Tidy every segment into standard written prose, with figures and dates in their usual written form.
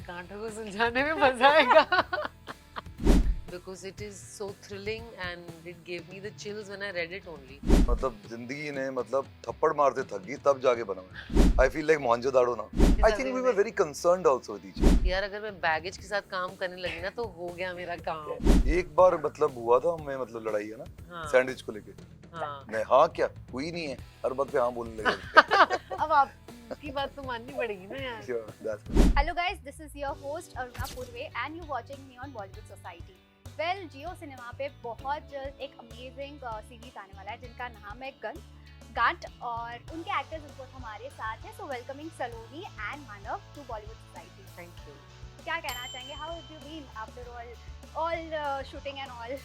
कांटों को सुलझाने में मजा आएगा because it is so thrilling and it gave me the chills when I read it only. मतलब जिंदगी ने मतलब थप्पड़ मारते थक गई तब जाके बना। I feel like मोहनजोदाड़ो ना। I think we were very concerned also with each other. यार अगर मैं बैगेज के साथ काम करने लगी ना तो हो गया मेरा काम। एक बार मतलब हुआ था हमें मतलब लड़ाई है ना हाँ। सैंडविच को लेके। हाँ। मैं हाँ क्या हुई नहीं है हर बात पे हाँ बोलने लगे। अब आपकी बात तो माननी पड़ेगी ना यार। Sure, that's it. Hello guys, this is your host Aruna Purve and you watching me on Bollywood Society. Well, Jio cinema पे बहुत जल्द एक अमेजिंग सीरीज आने वाला है जिनका नाम है गांट और उनके एक्टर्स इस वक्त हमारे साथ हैं। So welcoming Saloni and Manav to Bollywood society. Thank you. क्या कहना चाहेंगे? How have you been after all shooting and all?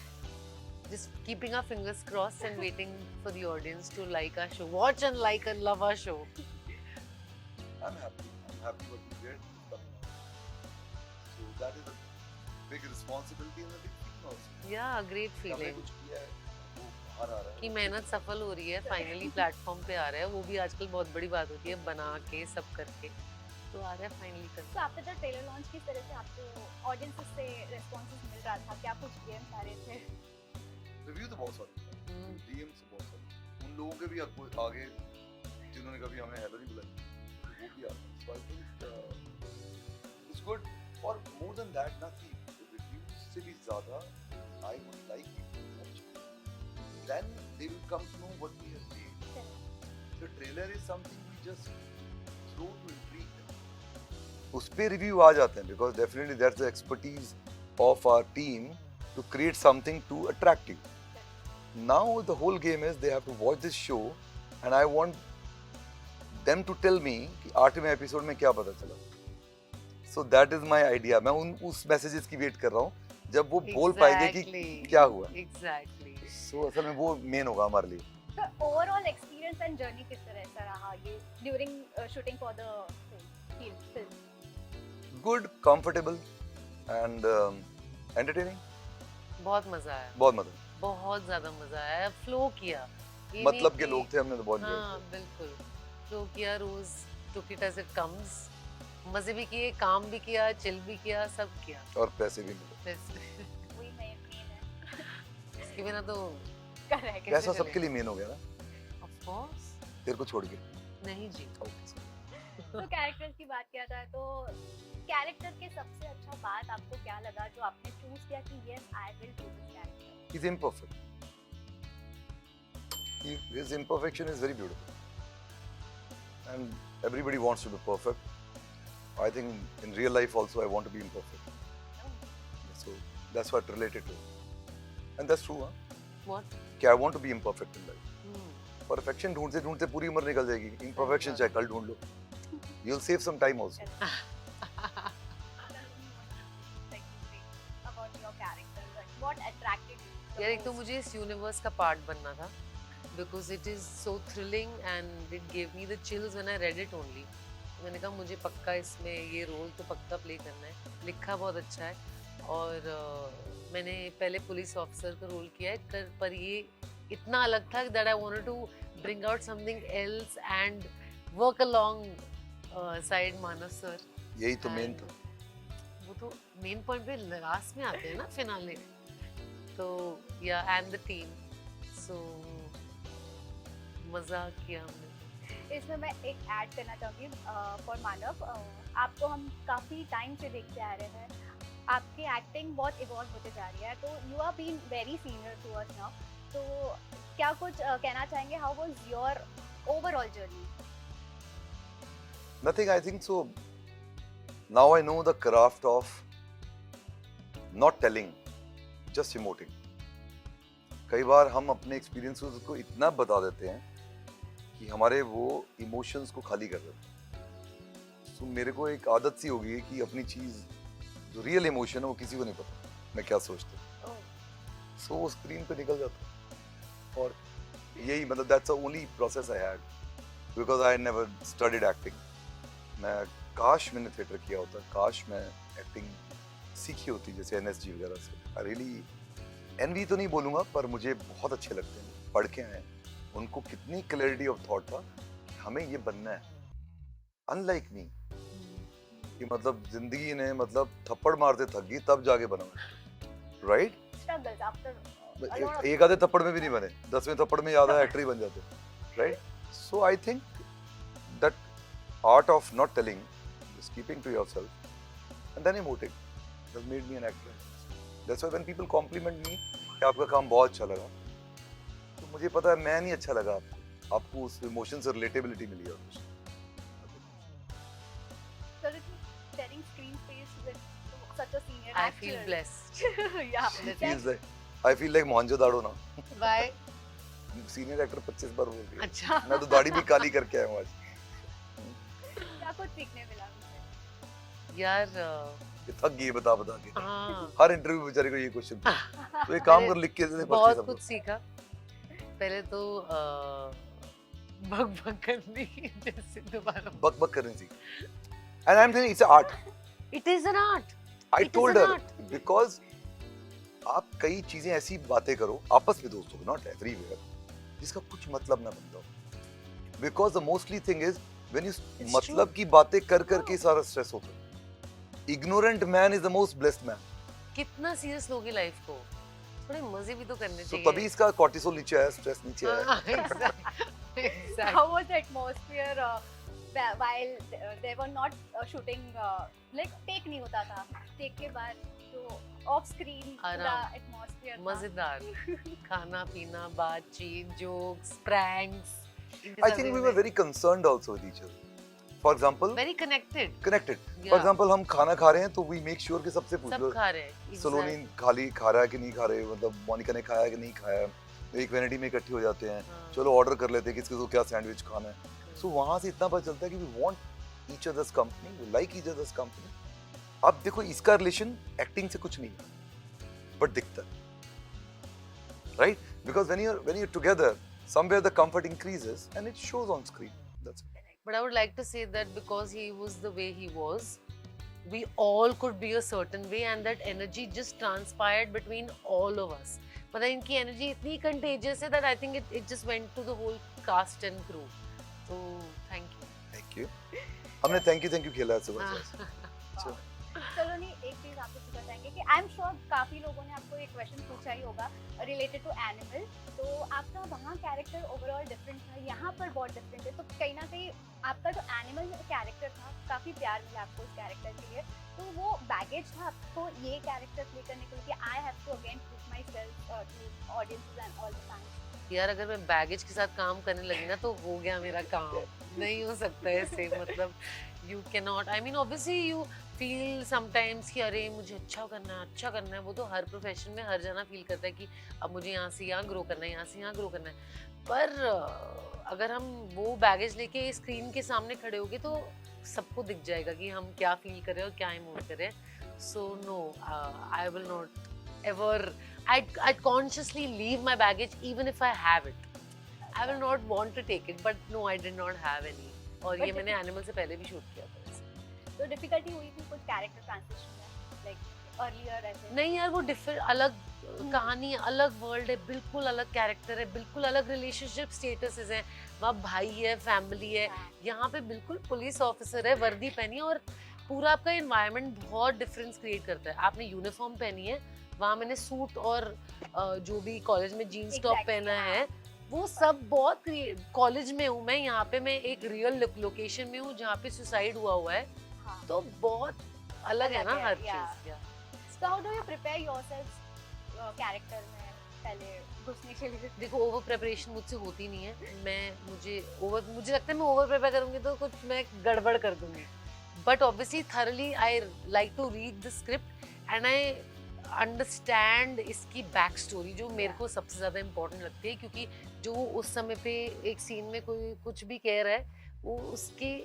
Just keeping our fingers crossed and waiting for the audience to like our show, watch and like and love our show. I'm happy. I'm happy what we did. So that is a big responsibility and a big thing also. Yeah, great हमने feeling. कुछ किया है वो बाहर आ रहा है। कि मेहनत सफल हो रही है, फाइनली प्लेटफॉर्म पे आ रहा है। वो भी आजकल बहुत बड़ी बात होती है, बना के सब करके तो आ रहा है फाइनली कर। तो आफ्टर द ट्रेलर लॉन्च किस तरह से आपको ऑडियंस से रिस्पॉन्सेस मिल रहा था? क्या कुछ गेम्स आ रहे थे? रिव्यू तो बहुत सारे डीएम से बहुत सारे उन लोगों के भी आगे जिन्होंने कभी हमें हेलो नहीं बुलाया वो भी आ रहे। सो आई थिंक इट्स गुड और मोर देन दैट ना कि रिव्यूज से भी ज्यादा I would like people to watch then they will come to know what we have made. The trailer is something we just throw to intrigue them. उस पे review आ जाते हैं because definitely that's the expertise of our team to create something to attract you. Now the whole game is they have to watch this show and I want them to tell me कि 8वें episode में क्या पता चला. So that is my idea. मैं उस messages की wait कर रहा हूँ जब वो बोल पाएंगे कि क्या हुआ. Exactly. So असल में वो मेन होगा हमारे लिए. The overall experience and journey किस तरह से रहा ये during shooting for the film? Good, comfortable and entertaining. बहुत मजा आया। बहुत मजा। बहुत ज्यादा मजा आया। फ्लो किया। मतलब के लोग थे हमने तो बहुत enjoy हाँ बिल्कुल। फ्लो किया, रोज took it as it comes. मजे भी किए, काम भी किया, चिल भी किया, सब किया। और पैसे भी मिले। वही मेन है। इसके बिना तो करेक्ट। पैसा सबके लिए मेन हो गया ना। Of course. तेरे को छोड़ के। नहीं जी। तो कैरेक्टर्स की बात किया जाए तो कैरेक्टर के सबसे अच्छा बात आपको क्या लगा जो आपने चूज किया कि yes I will do this character? He's imperfect. His imperfection is very beautiful. And everybody wants to be perfect. I think in real life also I want to be imperfect. So that's what related to. And that's true, huh? What? कि I want to be imperfect in life. Perfection ढूंढते ढूंढते पूरी उम्र निकल जाएगी. Imperfection चाहे कल ढूंढ लो. You'll save some time also. About your character, what attracted you? यार एक तो मुझे इस यूनिवर्स का पार्ट बनना था because it is so thrilling and it gave me the chills when I read it only. मैंने कहा मुझे पक्का इसमें ये रोल तो पक्का प्ले करना है। लिखा बहुत अच्छा है और मैंने पहले पुलिस ऑफिसर का रोल किया है पर ये इतना अलग था that I wanted to bring out something else and work alongside Manav sir. यही तो मेन था। वो तो मेन पॉइंट पे लास्ट में आते हैं ना फिनाले। तो या एंड द टीम सो मजा किया हमने। इसमें मैं एक ऐड करना चाहूँगी फॉर मानव। आपको हम काफ़ी टाइम से देखते आ रहे हैं, आपकी एक्टिंग बहुत इवॉल्व होते जा रही है, तो you are been very senior to us now. तो क्या कुछ कहना चाहेंगे? How was your overall journey? Nothing, I think so. Now I know the craft of not telling, just emoting. कई बार हम अपने experiences को इतना बता देते हैं कि हमारे वो emotions को खाली कर देते हैं। So मेरे को एक आदत सी हो गई है कि अपनी चीज जो रियल इमोशन है वो किसी को नहीं पता मैं क्या सोचता हूँ। So वो स्क्रीन पे निकल जाता है और यही मतलब that's the only process I had because I never studied acting. मैं काश मैंने थिएटर किया होता, काश मैं एक्टिंग सीखी होती जैसे एनएसजी वगैरह से। आई रियली एनवी तो नहीं बोलूँगा पर मुझे बहुत अच्छे लगते हैं पढ़ के आए। उनको कितनी क्लैरिटी ऑफ थॉट था कि हमें ये बनना है अनलाइक मी। कि मतलब जिंदगी ने मतलब थप्पड़ मारते थक गई तब जाके बना, right? Struggles after a lot of एक आधे थप्पड़ में भी नहीं बने, 10वें थप्पड़ में ज्यादा एक्टर ही बन जाते, right? So I think that art of not telling, just keeping to yourself and then emoting has made me an actor. That's why when people compliment me कि आपका काम बहुत अच्छा लगा, तो मुझे पता है मैं नहीं अच्छा लगा आपको, आपको उस इमोशन से रिलेटेबिलिटी मिली है कुछ. So sharing screen space with such a senior I actor. feel blessed. Yeah. Feels like I feel like Mohenjodaro ना. Why? सीनियर एक्टर 25 बार बोल रही है. अच्छा. मैं तो दाढ़ी भी काली करके आया हूँ आज. क्या कुछ सीखने मिला मुझे? यार ये थक गई बता के. हाँ, हर इंटरव्यू में बेचारे को ये क्वेश्चन. तो एक काम कर, लिख के दे दे बहुत पर्ची कुछ सीखा. पहले तो भग भग करनी जैसे दोबारा. बक बक करनी थी. And I'm saying it's an art. It is an art. I It is told an her art. because आप कई चीजें ऐसी बातें करो आपस में दोस्तों को, not everywhere, जिसका कुछ मतलब ना बनता हो. Because the mostly thing is when you It's मतलब true. की बातें कर करके सारा स्ट्रेस होता है. Ignorant man is the most blessed man. कितना सीरियस लोगे लाइफ को, थोड़े मजे भी तो करने तो चाहिए. तभी इसका कॉर्टिसोल नीचे आया, स्ट्रेस नीचे आया. हाँ, exactly. How was the atmosphere while they were not shooting, like take नहीं होता था, take के बाद जो off screen पूरा आराम. atmosphere था. मजेदार खाना पीना, बातचीत, jokes, pranks. I think we were very concerned also with each other. For example, very connected. connected. Yeah. For example, हम खाना खा रहे हैं तो we make sure कि सबसे पूछ सब लो खा रहे हैं. सलोनी खाली खा रहा है कि नहीं खा रहे, मतलब मोनिका ने खाया कि नहीं खाया. एक वैनिटी में इकट्ठे हो जाते हैं, हाँ. चलो ऑर्डर कर लेते हैं किसको को क्या सैंडविच खाना है. सो वहां से इतना पता चलता है कि we want each other's company, we like each other's company. अब देखो इसका रिलेशन एक्टिंग से कुछ नहीं है, बट दिखता है, right? Because when you together somewhere the comfort increases and it shows on screen. That's it. But I would like to say that because he was the way he was, we all could be a certain way and that energy just transpired between all of us. But इनकी energy इतनी contagious है that I think it just went to the whole cast and crew. So thank you. Thank you. हमने thank you खेला है सुबह से. So, चलो नहीं, एक चीज आपसे पूछना चाहेंगे कि आई एम श्योर काफी लोगों ने आपको एक क्वेश्चन पूछा ही होगा रिलेटेड टू एनिमल. तो आपका वहाँ कैरेक्टर ओवरऑल डिफरेंट था, यहाँ पर बहुत डिफरेंट है. तो कहीं ना कहीं आपका जो एनिमल कैरेक्टर था काफी प्यार मिला आपको उस कैरेक्टर के लिए. तो वो बैगेज था आपको ये कैरेक्टर प्ले करने के लिए कि I have to again prove myself to audiences and all the fans. यार अगर मैं बैगेज के साथ काम करने लगी ना तो हो गया मेरा काम. नहीं हो सकता ऐसे, मतलब you cannot, I mean obviously you feel sometimes कि अरे मुझे अच्छा करना है. वो तो हर प्रोफेशन में हर जना फील करता है कि अब मुझे यहाँ से यहाँ ग्रो करना है, यहाँ से यहाँ ग्रो करना है. पर अगर हम वो बैगेज लेके स्क्रीन के सामने खड़े होंगे तो सबको दिख जाएगा कि हम क्या फील कर रहे हैं और क्या इमोट कर रहे हैं. So no, I will not ever, I'd consciously leave my baggage even if I have it. I will not want to take it, but no, I did not have any. और ये मैंने animal से पहले भी shoot किया था वैसे. तो डिफिकल्टी हुई थी कुछ कैरेक्टर ट्रांजिशन में, लाइक अर्लियर ऐसे? नहीं यार, वो डिफरेंट अलग कहानी है, अलग वर्ल्ड है, बिल्कुल अलग कैरेक्टर है, बिल्कुल अलग रिलेशनशिप स्टेटसेस हैं. वहाँ भाई है, फैमिली है. यहाँ पे बिल्कुल पुलिस ऑफिसर है, वर्दी पहनी है और पूरा आपका एनवायरनमेंट बहुत डिफरेंस क्रिएट करता है. आपने यूनिफॉर्म पहनी है, वहाँ मैंने सूट और जो भी कॉलेज में जीन्स टॉप पहना है, वो सब बहुत कॉलेज में हूँ मैं. यहाँ पे मैं एक रियल लोकेशन में हूँ जहाँ पे सुसाइड हुआ है. तो बहुत अलग है ना हर चीज. So how do you prepare yourself character में पहले घुसने के लिए? देखो, ओवर प्रिपरेशन मुझसे होती नहीं है. मुझे लगता है मैं ओवर प्रिपेयर करूंगी तो कुछ मैं गड़बड़ कर दूंगी. But obviously thoroughly I like to read the script and I understand इसकी बैक स्टोरी, जो मेरे को सबसे ज़्यादा इम्पोर्टेंट लगती है. क्योंकि जो उस समय पे एक सीन में कोई कुछ भी कह रहा है, वो उसके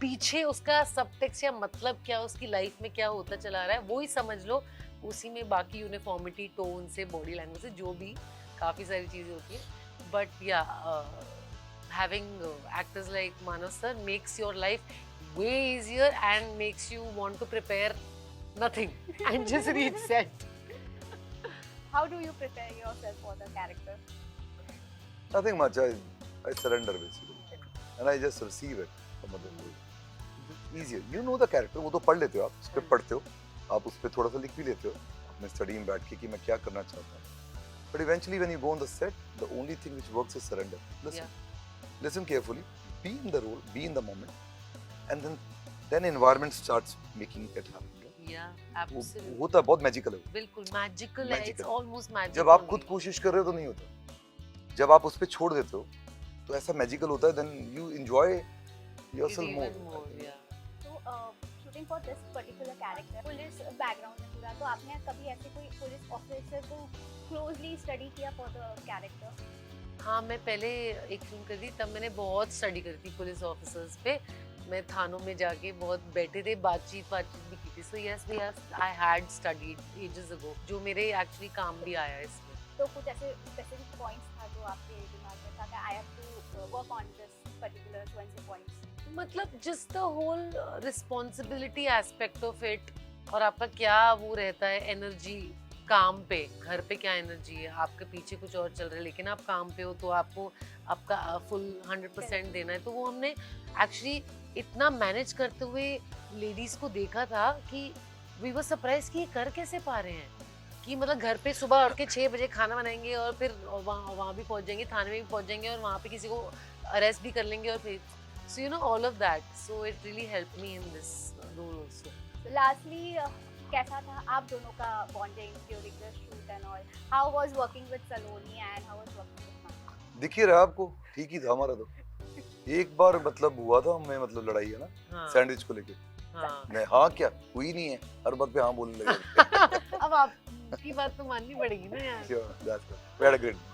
पीछे उसका सबटेक्स्ट या मतलब क्या, उसकी लाइफ में क्या होता चला रहा है, वो ही समझ लो. उसी में बाकी यूनिफॉर्मिटी, टोन से, बॉडी लैंग्वेज से, जो भी काफ़ी सारी चीज़ें होती हैं. बट या having actors like Manav sir makes your life way easier and makes you want to prepare nothing and just read set. How do you prepare yourself for the character? Nothing much. I surrender basically, and I just receive it from other people. easier. You know the character. वो तो पढ़ लेते हो आप, script पढ़ते हो, आप उस पे थोड़ा सा लिख भी लेते हो अपने स्टडी में बैठ के कि मैं क्या करना चाहता हूँ. But eventually when you go on the set, the only thing which works is surrender. Listen. Listen carefully, be in the role, be in the moment, and then environment starts making it happen. Yeah, वो absolutely. होता है, बहुत magical है वो. बिल्कुल magical है, Magical. it's almost magical. जब आप खुद कोशिश कर रहे हो तो नहीं होता, जब आप उस पे छोड़ देते हो तो ऐसा मैजिकल होता है. then you enjoy yourself more. Even more, yeah. तो shooting for this particular character police background में पूरा, तो आपने कभी ऐसे कोई पुलिस ऑफिसर को क्लोजली स्टडी किया फॉर द कैरेक्टर? हाँ, मैं पहले एक फिल्म करी थी, तब मैंने बहुत स्टडी करी थी पुलिस ऑफिसर्स पे. मैं थानों में जाके बहुत बैठे थे, बातचीत भी की थी. So yes we I had studied ages ago, जो मेरे एक्चुअली काम भी आया इसमें. तो कुछ ऐसे स्पेसिफिक पॉइंट्स था जो आपके दिमाग में था कि I have to work on this particular fluency points? मतलब just the whole responsibility aspect of it, और आपका क्या वो रहता है एनर्जी काम पे. घर पे क्या एनर्जी है, आपके पीछे कुछ और चल रहा है लेकिन आप काम पे हो, तो आपको आपका फुल 100% देना है. तो वो हमने एक्चुअली इतना मैनेज करते हुए लेडीज को देखा था कि वी वर सरप्राइज कि ये कर कैसे पा रहे हैं. कि मतलब घर पे सुबह उठ के 6 बजे खाना बनाएंगे और फिर वहाँ भी पहुँच जाएंगे, थाने में भी पहुँच जाएंगे और वहाँ पे किसी को अरेस्ट भी कर लेंगे और फिर so you know all of that, so it really helped me in this role also. Lastly कैसा था आप दोनों का bonding during the shoot and all? How was working with Saloni and how was working with Mahi? दिखिए रहा आपको, ठीक ही था हमारा तो. एक बार मतलब हुआ था हमें, मतलब लड़ाई है ना हाँ, सैंडविच को लेके. हाँ. मैं हाँ क्या हुई नहीं है, हर बात पे हाँ बोलने लगे. अब आपकी बात तो माननी पड़ेगी ना यार. Sure, that's good. We had a great.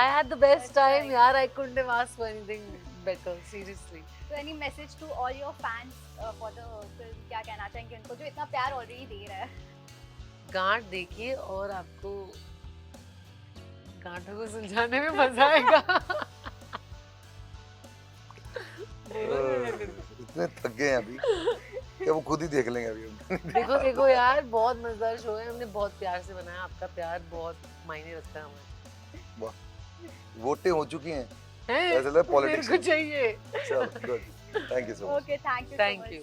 I had the best time यार. I couldn't have asked for anything better, seriously. So any message to all your fans for the film? क्या कहना चाहेंगे उनको जो इतना प्यार ऑलरेडी दे रहा है? गांठ देखिए और आपको गांठों को सुलझाने में मजा आएगा. इतने थक गए हैं अभी, क्या वो खुद ही देख लेंगे अभी हम. देखो देखो यार, बहुत मजेदार शो है. हमने बहुत प्यार से बनाया. आपका प्यार बहुत मायने रखता है हमें. वोटें हो चुकी हैं, हैं? ऐसा लग मेरे पॉलिटिक्स. को चाहिए. चलो good, thank you so much. Okay, thank you so Thank much. you.